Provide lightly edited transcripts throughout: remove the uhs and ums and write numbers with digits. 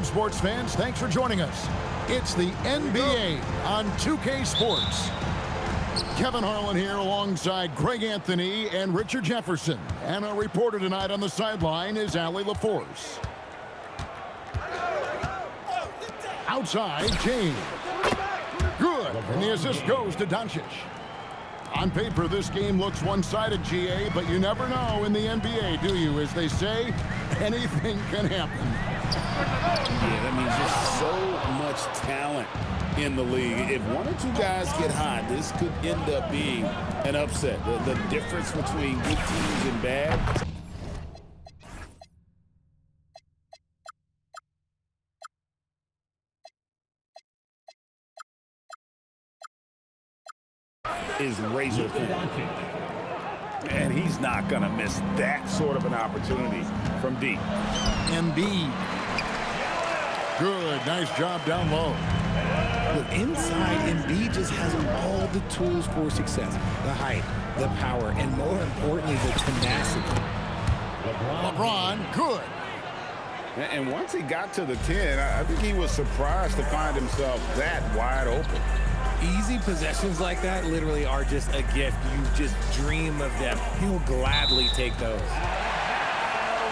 Welcome, sports fans. Thanks for joining us. It's the NBA on 2K Sports. Kevin Harlan here alongside Greg Anthony and Richard Jefferson. And our reporter tonight on the sideline is Allie LaForce. Outside, James. Good. And the assist goes to Doncic. On paper, this game looks one-sided, GA, but you never know in the NBA, do you? As they say, anything can happen. Yeah, that means there's so much talent in the league. If one or two guys get hot, this could end up being an upset. The difference between good teams and bad. Is razor thin. And he's not going to miss that sort of an opportunity from deep. Embiid. Good. Nice job down low. Look, inside, Embiid just has all the tools for success. The height, the power, and more importantly, the tenacity. LeBron, good. And once he got to the 10, I think he was surprised to find himself that wide open. Easy possessions like that literally are just a gift. You just dream of them. He'll gladly take those.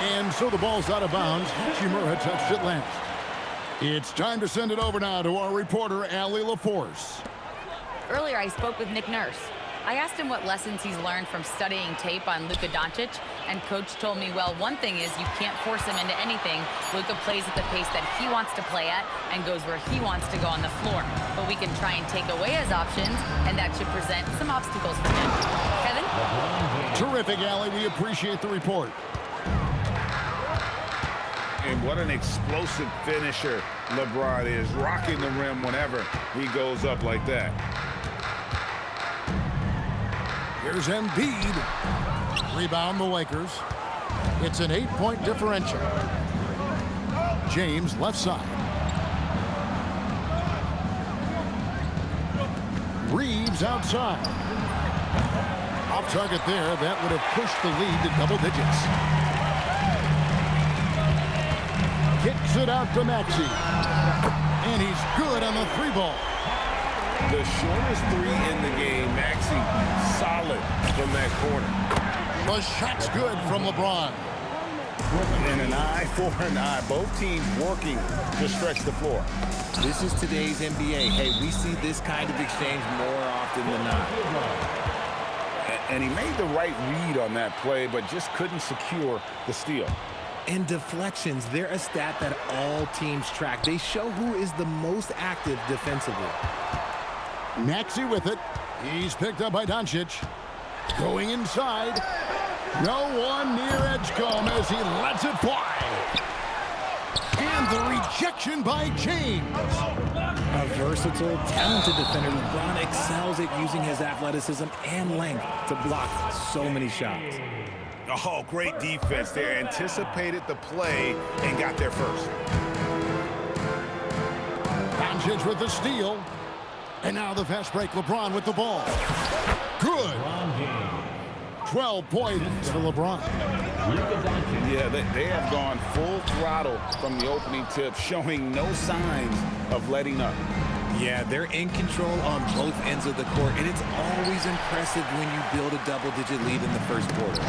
And so the ball's out of bounds. Hachimura touched it last. It's time to send it over now to our reporter, Allie LaForce. Earlier, I spoke with Nick Nurse. I asked him what lessons he's learned from studying tape on Luka Doncic, and Coach told me, well, one thing is you can't force him into anything. Luka plays at the pace that he wants to play at and goes where he wants to go on the floor. But we can try and take away his options, and that should present some obstacles for him. Kevin? Terrific, Allie. We appreciate the report. And what an explosive finisher LeBron is, rocking the rim whenever he goes up like that. Here's Embiid. Rebound the Lakers. It's an 8-point differential. James left side. Reeves outside. Off target there. That would have pushed the lead to double digits. Kicks it out to Maxey. And he's good on the three ball. The shortest three in the game, Maxey solid from that corner. The shot's good from LeBron. And an eye for an eye. Both teams working to stretch the floor. This is today's NBA. Hey, we see this kind of exchange more often than not. And he made the right read on that play, but just couldn't secure the steal. And deflections, they're a stat that all teams track. They show who is the most active defensively. Maxey with it. He's picked up by Doncic. Going inside. No one near Edgecombe as he lets it fly. And the rejection by James. A versatile, talented defender, LeBron excels at using his athleticism and length to block so many shots. Oh, great defense there. Anticipated the play and got there first. Doncic with the steal. And now the fast break, LeBron with the ball. Good. 12 points for LeBron. Yeah, they have gone full throttle from the opening tip, showing no signs of letting up. Yeah, they're in control on both ends of the court, and it's always impressive when you build a double-digit lead in the first quarter.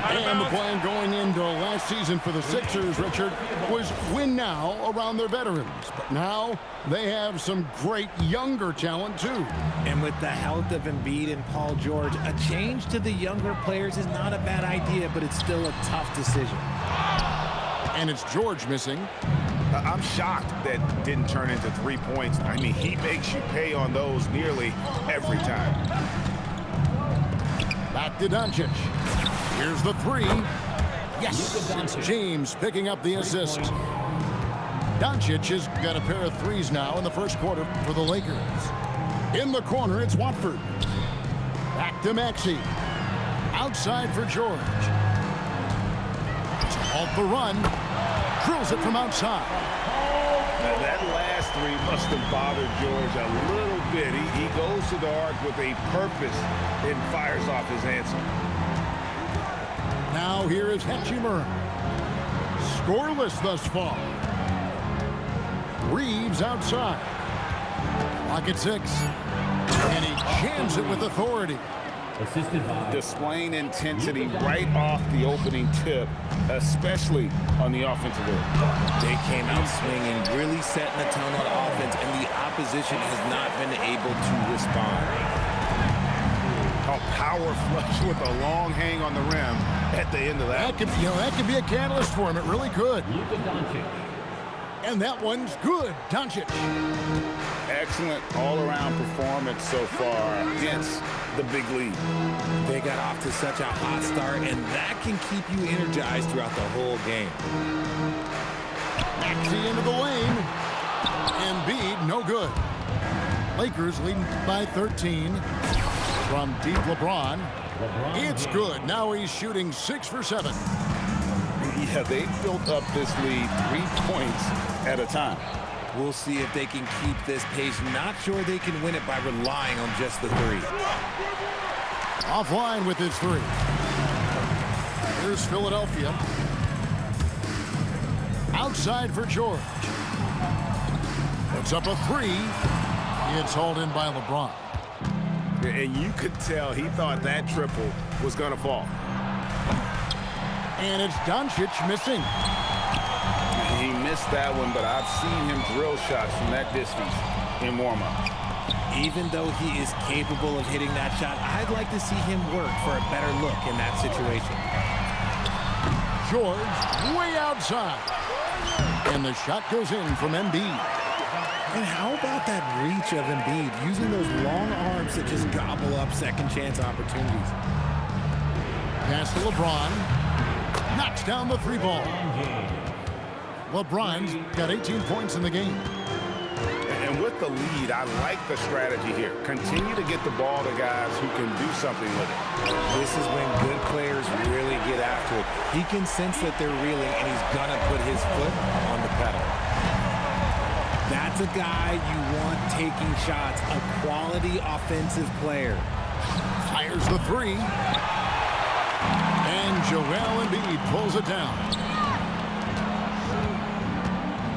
And the plan going into last season for the Sixers, Richard, was win now around their veterans. But now they have some great younger talent, too. And with the health of Embiid and Paul George, a change to the younger players is not a bad idea, but it's still a tough decision. And it's George missing. I'm shocked that didn't turn into 3 points. I mean, he makes you pay on those nearly every time. Back to Doncic. Here's the three. Yes, it's James picking up the assist. Doncic has got a pair of threes now in the first quarter for the Lakers. In the corner, it's Watford. Back to Maxey. Outside for George. To halt the run. Drills it from outside. Now that last three must have bothered George a little bit. He goes to the arc with a purpose and fires off his answer. Now here is Hachimura. scoreless thus far. Reeves outside. Clock at 6. And he jams it with authority. Displaying intensity right off the opening tip, especially on the offensive end. They came out swinging, really setting the tone on offense, and the opposition has not been able to respond. A power flush with a long hang on the rim at the end of that. That could be a catalyst for him. It really could. And that one's good. Doncic. Excellent all-around performance so far against the big lead. They got off to such a hot start, and that can keep you energized throughout the whole game. Maxey into the lane. Embiid, no good. Lakers leading by 13. From deep LeBron. It's good. Now he's shooting 6 for 7. Yeah, they built up this lead 3 points at a time. We'll see if they can keep this pace. Not sure they can win it by relying on just the 3. Offline with his 3. Here's Philadelphia. Outside for George. Puts up a 3. It's hauled in by LeBron. And you could tell he thought that triple was going to fall. And it's Doncic missing. He missed that one, but I've seen him drill shots from that distance in warm-up. Even though he is capable of hitting that shot, I'd like to see him work for a better look in that situation. George way outside. And the shot goes in from Embiid. And how about that reach of Embiid, using those long arms to just gobble up second-chance opportunities? Pass to LeBron. Knocks down the 3 ball. LeBron's got 18 points in the game. And with the lead, I like the strategy here. Continue to get the ball to guys who can do something with it. This is when good players really get after it. He can sense that they're reeling, and he's going to put his foot on the pedal. That's a guy you want taking shots, a quality offensive player. Fires the 3. And Joel Embiid pulls it down.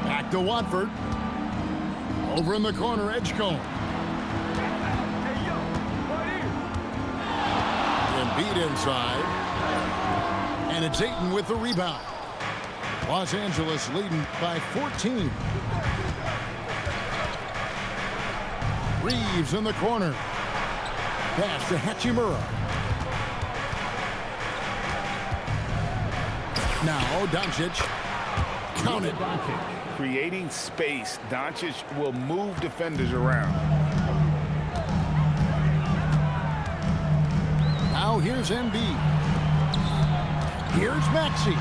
Back to Watford. Over in the corner, Edgecombe. Embiid inside. And it's Ayton with the rebound. Los Angeles leading by 14. Reeves in the corner. Pass to Hachimura. Now Doncic. Counted. Creating space, Doncic will move defenders around. Now here's Embiid. Here's Maxey.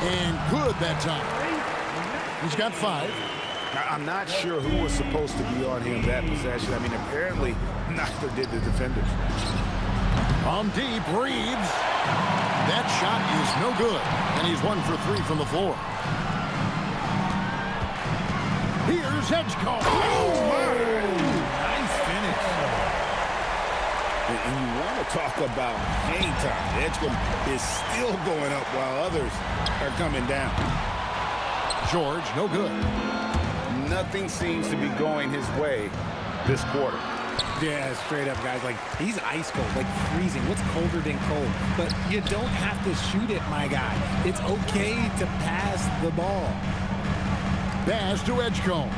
And good that time. He's got 5. Now, I'm not sure who was supposed to be on him that possession. I mean, apparently neither did the defenders. From deep, Reeves. That shot is no good. And he's 1 for 3 from the floor. Here's Edgecombe. Oh, my! Nice finish. And you want to talk about hang time. Edgecombe is still going up while others are coming down. George, no good. Nothing seems to be going his way this quarter. Yeah, straight up, guys. Like, he's ice cold, like freezing. What's colder than cold? But you don't have to shoot it, my guy. It's okay to pass the ball. Pass to Edgecombe.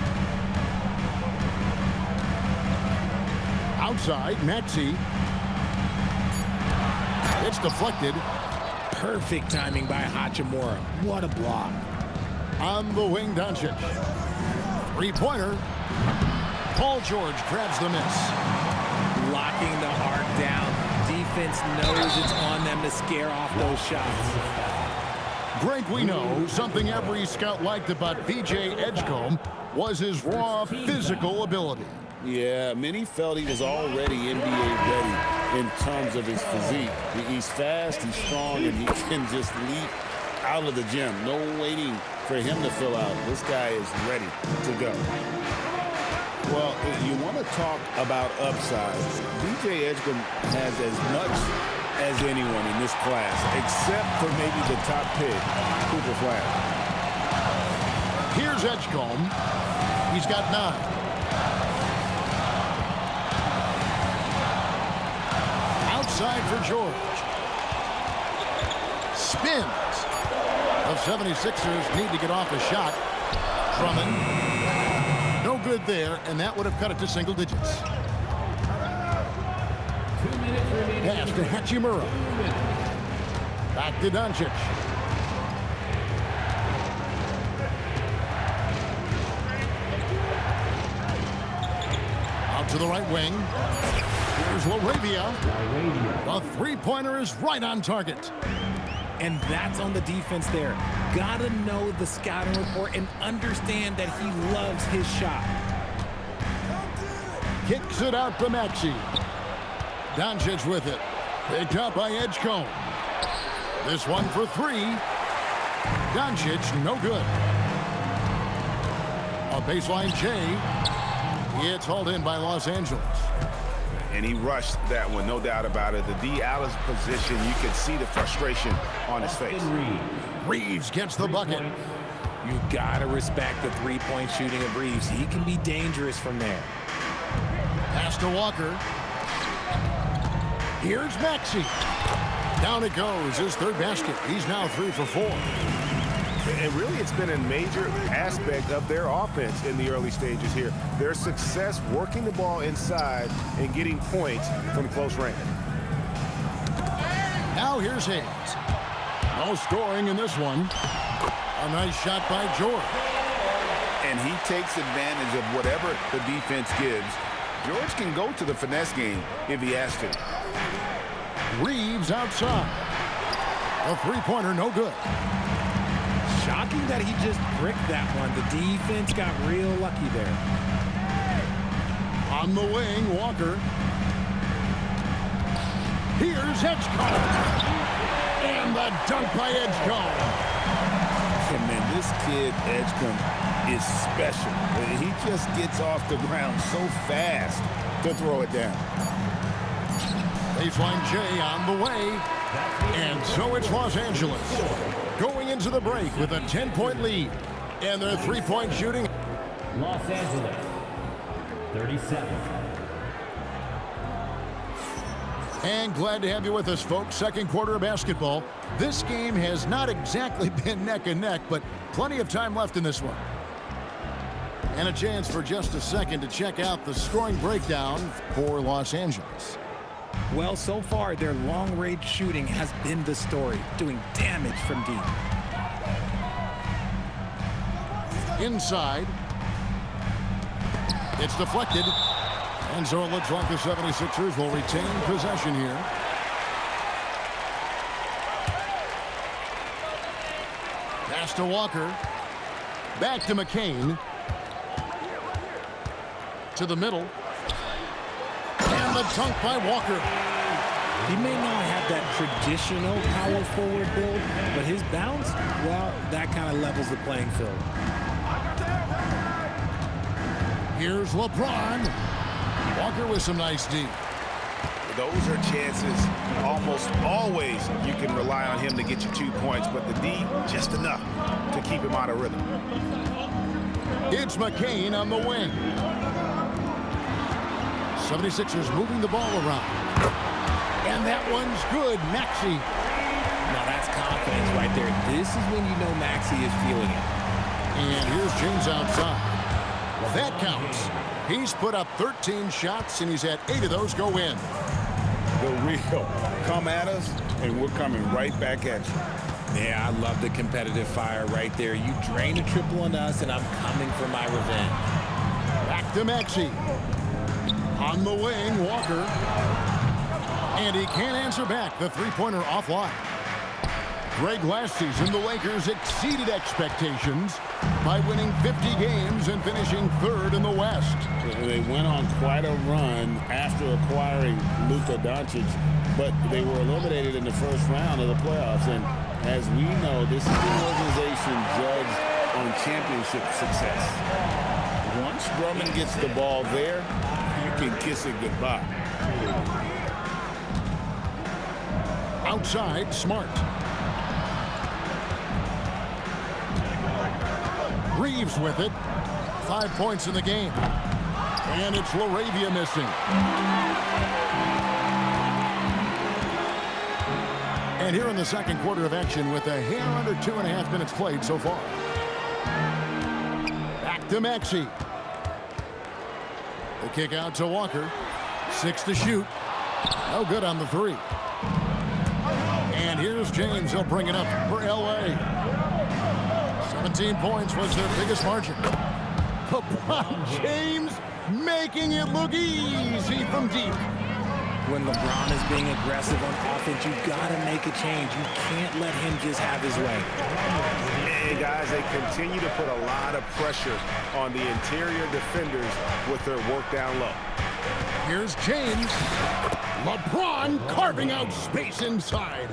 Outside, Maxey. It's deflected. Perfect timing by Hachimura. What a block. On the wing, Doncic. 3-pointer. Paul George grabs the miss. Locking the arc down. Defense knows it's on them to scare off those shots. Greg, we know something every scout liked about VJ Edgecombe was his raw physical ability. Yeah, many felt he was already NBA ready in terms of his physique. He's fast, he's strong, and he can just leap out of the gym. No waiting for him to fill out. This guy is ready to go. Well, if you want to talk about upside, VJ Edgecombe has as much as anyone in this class, except for maybe the top pick, Cooper Flag. Here's Edgecombe. He's got 9. Outside for George. Spins. The 76ers need to get off a shot. Drummond. No good there, and that would have cut it to single digits. Pass to Hachimura. Back to Doncic. Out to the right wing. Here's LaRavia. The three-pointer is right on target. And that's on the defense there. Gotta know the scouting report and understand that he loves his shot. Kicks it out to Maxey. Doncic with it. Picked up by Edgecombe. This one for 3. Doncic, no good. A baseline J. It's hauled in by Los Angeles. And he rushed that one, no doubt about it. The D. Allen's position, you can see the frustration on his face. Reeves gets the bucket. You gotta respect the three-point shooting of Reeves. He can be dangerous from there. Pass to Walker. Here's Maxey. Down it goes, his third basket. He's now 3 for 4. And really, it's been a major aspect of their offense in the early stages here. Their success working the ball inside and getting points from close range. Now here's Hayes. No scoring in this one. A nice shot by George. And he takes advantage of whatever the defense gives. George can go to the finesse game if he has to. Reeves outside. A three-pointer, no good. Shocking that he just bricked that one. The defense got real lucky there. On the wing, Walker. Here's Edgecombe. And the dunk by Edgecombe. Yeah, man, this kid, Edgecombe, is special. He just gets off the ground so fast to throw it down. Baseline J on the way. And so it's Los Angeles going into the break with a 10-point lead. And their three-point shooting. Los Angeles, 37. And glad to have you with us, folks. Second quarter of basketball. This game has not exactly been neck and neck, but plenty of time left in this one. And a chance for just a second to check out the scoring breakdown for Los Angeles. Well, so far, their long-range shooting has been the story, doing damage from deep. Inside. It's deflected. And so it looks like the 76ers will retain possession here. Pass to Walker. Back to McCain. To the middle. And the dunk by Walker. He may not have that traditional power forward build, but his bounce, well, that kind of levels the playing field. Here's LeBron. Walker with some nice D. Those are chances almost always you can rely on him to get you 2 points, but the D, just enough to keep him out of rhythm. It's McCain on the wing. 76ers moving the ball around. And that one's good. Maxey. Now that's confidence right there. This is when you know Maxey is feeling it. And here's James outside. Well, that counts. He's put up 13 shots, and he's had 8 of those go in. The real come at us, and we're coming right back at you. Yeah, I love the competitive fire right there. You drain a triple on us, and I'm coming for my revenge. Back to Maxey. On the wing, Walker. And he can't answer back. The three-pointer offline. Greg, last season, the Lakers exceeded expectations by winning 50 games and finishing 3rd in the West. They went on quite a run after acquiring Luka Doncic, but they were eliminated in the first round of the playoffs. And as we know, this is an organization judged on championship success. Once Drummond gets the ball there, you can kiss it goodbye. Outside, Smart. Reeves with it. 5 points in the game. And it's LaRavia missing. And here in the second quarter of action with a hair under 2.5 minutes played so far. Back to Maxey. The kick out to Walker. 6 to shoot. No good on the 3. And here's James. He'll bring it up for L.A. 17 points was their biggest margin. LeBron James making it look easy from deep. When LeBron is being aggressive on offense, you got to make a change. You can't let him just have his way. And guys, they continue to put a lot of pressure on the interior defenders with their work down low. Here's James. LeBron carving out space inside.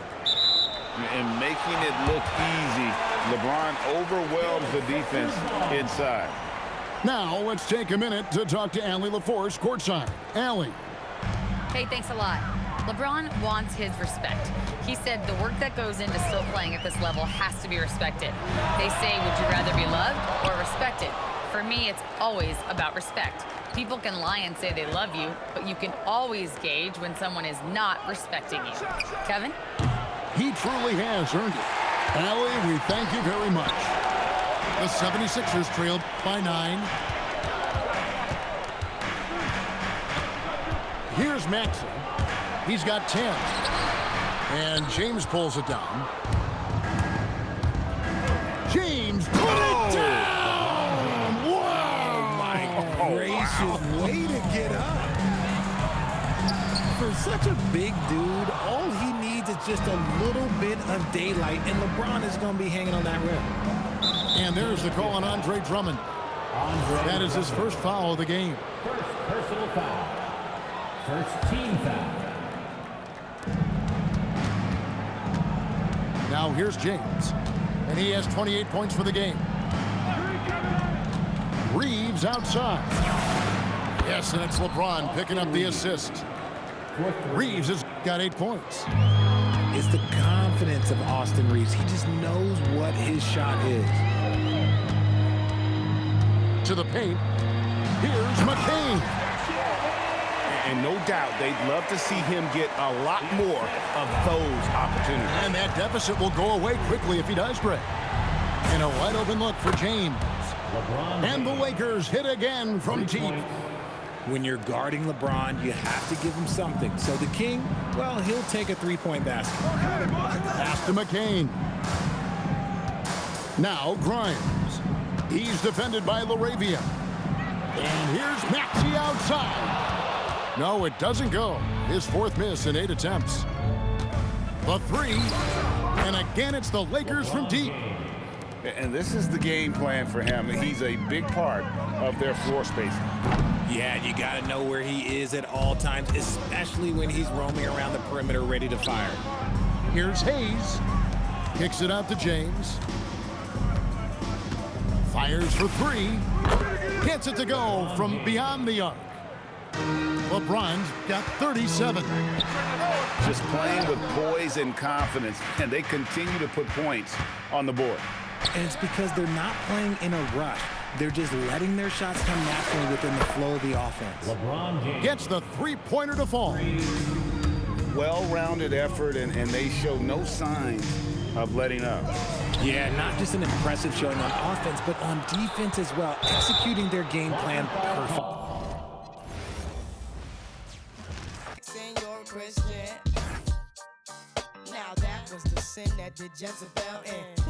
And making it look easy. LeBron overwhelms the defense inside. Now let's take a minute to talk to Allie LaForce courtside. Allie. Hey, thanks a lot. LeBron wants his respect. He said the work that goes into still playing at this level has to be respected. They say, would you rather be loved or respected? For me, it's always about respect. People can lie and say they love you, but you can always gauge when someone is not respecting you. Kevin? He truly has earned it. Allie, we thank you very much. The 76ers trailed by 9. Here's Maxey. He's got 10. And James pulls it down. James put it down! Wow! My gracious, way to get up. For such a big dude, all he needs is just a little bit of daylight, and LeBron is going to be hanging on that rim. And there's the call on Andre Drummond. That is his first foul of the game. First personal foul. First team foul. Now here's James. And he has 28 points for the game. Reeves outside. Yes, and it's LeBron picking up the assist. Reeves has got 8 points. It's the confidence of Austin Reeves. He just knows what his shot is. To the paint. Here's McCain. And no doubt they'd love to see him get a lot more of those opportunities. And that deficit will go away quickly if he does, Greg. And a wide open look for James. And the Lakers hit again from deep. When you're guarding LeBron, you have to give him something. So the King, well, he'll take a three-point basket. Pass to McCain. Now Grimes. He's defended by LaRavia. And here's Maxey outside. No, it doesn't go. His 4th miss in 8 attempts. The 3. And again, it's the Lakers from deep. And this is the game plan for him. He's a big part of their floor space. Yeah, you got to know where he is at all times, especially when he's roaming around the perimeter ready to fire. Here's Hayes. Kicks it out to James. Fires for 3. Gets it to go from beyond the arc. LeBron's got 37. Just playing with poise and confidence, and they continue to put points on the board. And it's because they're not playing in a rush. They're just letting their shots come naturally within the flow of the offense. LeBron James Gets the three-pointer to fall. Well-rounded effort, and they show no signs of letting up. Yeah, not just an impressive showing on offense, but on defense as well, executing their game plan perfect. Now that was the sin that did Jezebel in.